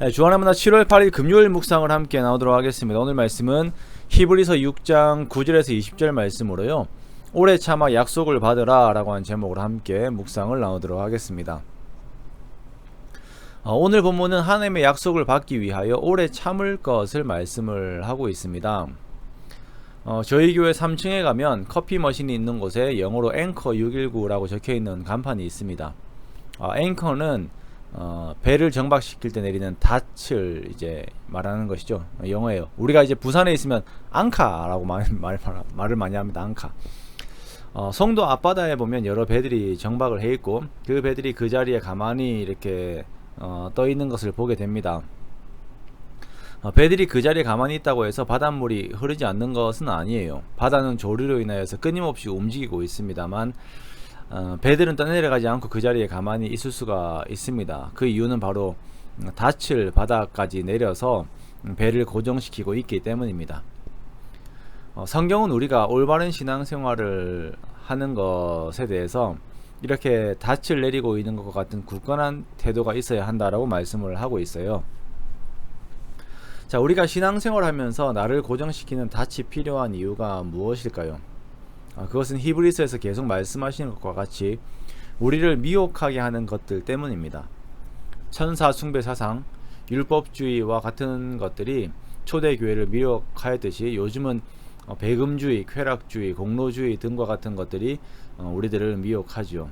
네, 주안의 만나 7월 8일 금요일 묵상을 함께 나오도록 하겠습니다. 오늘 말씀은 히브리서 6장 9절에서 20절 말씀으로요. 오래 참아 약속을 받으라 라고 하는 제목으로 함께 묵상을 나누도록 하겠습니다. 오늘 본문은 하나님의 약속을 받기 위하여 오래 참을 것을 말씀을 하고 있습니다. 저희 교회 3층에 가면 커피 머신이 있는 곳에 영어로 앵커 619라고 적혀있는 간판이 있습니다. 앵커는 배를 정박시킬 때 내리는 닻을 이제 말하는 것이죠. 영어예요. 우리가 이제 부산에 있으면 앙카라고 말을 많이 합니다. 앙카. 송도 앞바다에 보면 여러 배들이 정박을 해 있고 그 배들이 그 자리에 가만히 이렇게 떠 있는 것을 보게 됩니다. 배들이 그 자리에 가만히 있다고 해서 바닷물이 흐르지 않는 것은 아니에요. 바다는 조류로 인하여서 끊임없이 움직이고 있습니다만 배들은 떠내려가지 않고 그 자리에 가만히 있을 수가 있습니다. 그 이유는 바로 닻을 바다까지 내려서 배를 고정시키고 있기 때문입니다. 성경은 우리가 올바른 신앙생활을 하는 것에 대해서 이렇게 닻을 내리고 있는 것과 같은 굳건한 태도가 있어야 한다라고 말씀을 하고 있어요. 자, 우리가 신앙생활을 하면서 나를 고정시키는 닻이 필요한 이유가 무엇일까요? 그것은 히브리서에서 계속 말씀하시는 것과 같이 우리를 미혹하게 하는 것들 때문입니다. 천사 숭배 사상, 율법주의와 같은 것들이 초대교회를 미혹하였듯이 요즘은 배금주의, 쾌락주의, 공로주의 등과 같은 것들이 우리들을 미혹하죠.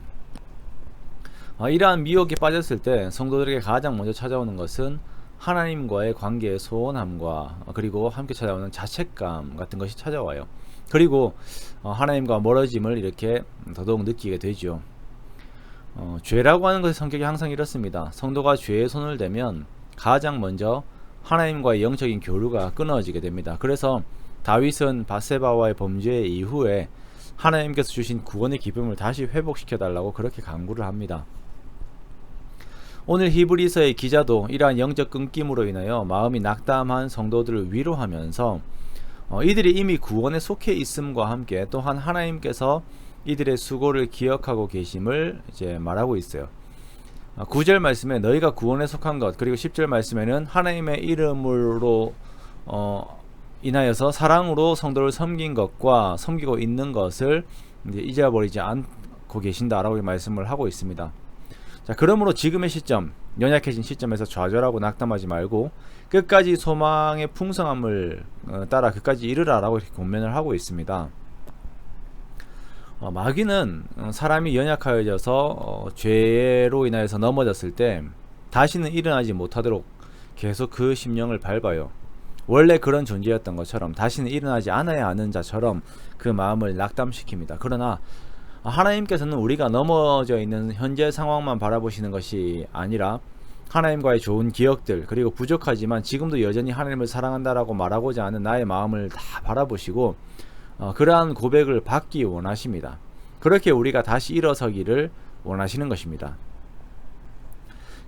이러한 미혹에 빠졌을 때 성도들에게 가장 먼저 찾아오는 것은 하나님과의 관계의 소원함과 그리고 함께 찾아오는 자책감 같은 것이 찾아와요. 그리고 하나님과 멀어짐을 이렇게 더더욱 느끼게 되죠. 죄라고 하는 것의 성격이 항상 이렇습니다. 성도가 죄에 손을 대면 가장 먼저 하나님과의 영적인 교류가 끊어지게 됩니다. 그래서 다윗은 밧세바와의 범죄 이후에 하나님께서 주신 구원의 기쁨을 다시 회복시켜 달라고 그렇게 간구를 합니다. 오늘 히브리서의 기자도 이러한 영적 끊김으로 인하여 마음이 낙담한 성도들을 위로하면서 이들이 이미 구원에 속해 있음과 함께 또한 하나님께서 이들의 수고를 기억하고 계심을 이제 말하고 있어요. 9절 말씀에 너희가 구원에 속한 것, 그리고 10절 말씀에는 하나님의 이름으로 인하여서 사랑으로 성도를 섬긴 것과 섬기고 있는 것을 이제 잊어버리지 않고 계신다라고 말씀을 하고 있습니다. 자, 그러므로 지금의 시점, 연약해진 시점에서 좌절하고 낙담하지 말고 끝까지 소망의 풍성함을 따라 끝까지 이르라라고 이렇게 권면을 하고 있습니다. 마귀는 사람이 연약하여져서 죄로 인하여서 넘어졌을 때 다시는 일어나지 못하도록 계속 그 심령을 밟아요. 원래 그런 존재였던 것처럼 다시는 일어나지 않아야 하는 자처럼 그 마음을 낙담시킵니다. 그러나 하나님께서는 우리가 넘어져 있는 현재 상황만 바라보시는 것이 아니라 하나님과의 좋은 기억들, 그리고 부족하지만 지금도 여전히 하나님을 사랑한다라고 말하고자 하는 나의 마음을 다 바라보시고 그러한 고백을 받기 원하십니다. 그렇게 우리가 다시 일어서기를 원하시는 것입니다.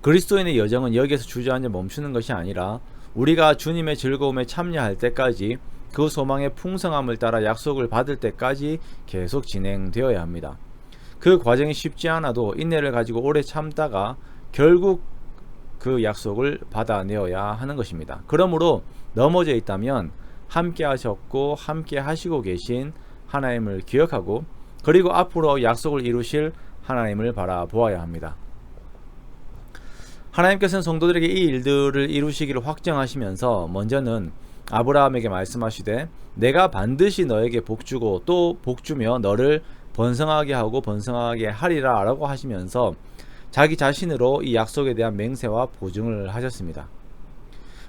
그리스도인의 여정은 여기에서 주저앉아 멈추는 것이 아니라 우리가 주님의 즐거움에 참여할 때까지 그 소망의 풍성함을 따라 약속을 받을 때까지 계속 진행되어야 합니다. 그 과정이 쉽지 않아도 인내를 가지고 오래 참다가 결국 그 약속을 받아내어야 하는 것입니다. 그러므로 넘어져 있다면 함께 하셨고 함께 하시고 계신 하나님을 기억하고 그리고 앞으로 약속을 이루실 하나님을 바라보아야 합니다. 하나님께서는 성도들에게 이 일들을 이루시기를 확정하시면서 먼저는 아브라함에게 말씀하시되 내가 반드시 너에게 복주고 또 복주며 너를 번성하게 하고 번성하게 하리라 라고 하시면서 자기 자신으로 이 약속에 대한 맹세와 보증을 하셨습니다.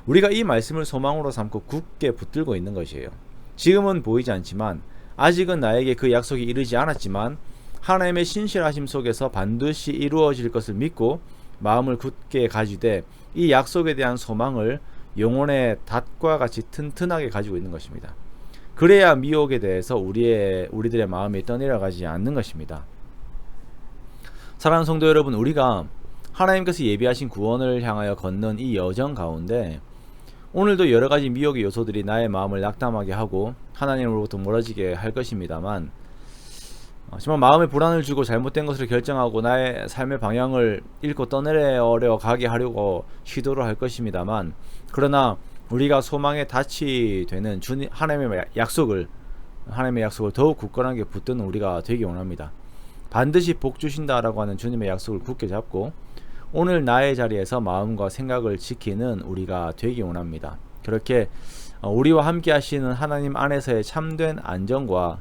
우리가 이 말씀을 소망으로 삼고 굳게 붙들고 있는 것이에요. 지금은 보이지 않지만 아직은 나에게 그 약속이 이르지 않았지만 하나님의 신실하심 속에서 반드시 이루어질 것을 믿고 마음을 굳게 가지되 이 약속에 대한 소망을 영혼의 닷과 같이 튼튼하게 가지고 있는 것입니다. 그래야 미혹에 대해서 우리들의 마음이 떠내려가지 않는 것입니다. 사랑하는 성도 여러분, 우리가 하나님께서 예비하신 구원을 향하여 걷는 이 여정 가운데 오늘도 여러가지 미혹의 요소들이 나의 마음을 낙담하게 하고 하나님으로부터 멀어지게 할 것입니다만 정말 마음에 불안을 주고 잘못된 것을 결정하고 나의 삶의 방향을 잃고 떠내려 가게 하려고 시도를 할 것입니다만, 그러나 우리가 소망의 닻이 되는 하나님의 약속을 더욱 굳건하게 붙드는 우리가 되기 원합니다. 반드시 복 주신다라고 하는 주님의 약속을 굳게 잡고 오늘 나의 자리에서 마음과 생각을 지키는 우리가 되기 원합니다. 그렇게 우리와 함께 하시는 하나님 안에서의 참된 안정과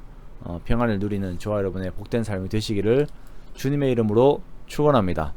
평안을 누리는 저와 여러분의 복된 삶이 되시기를 주님의 이름으로 축원합니다.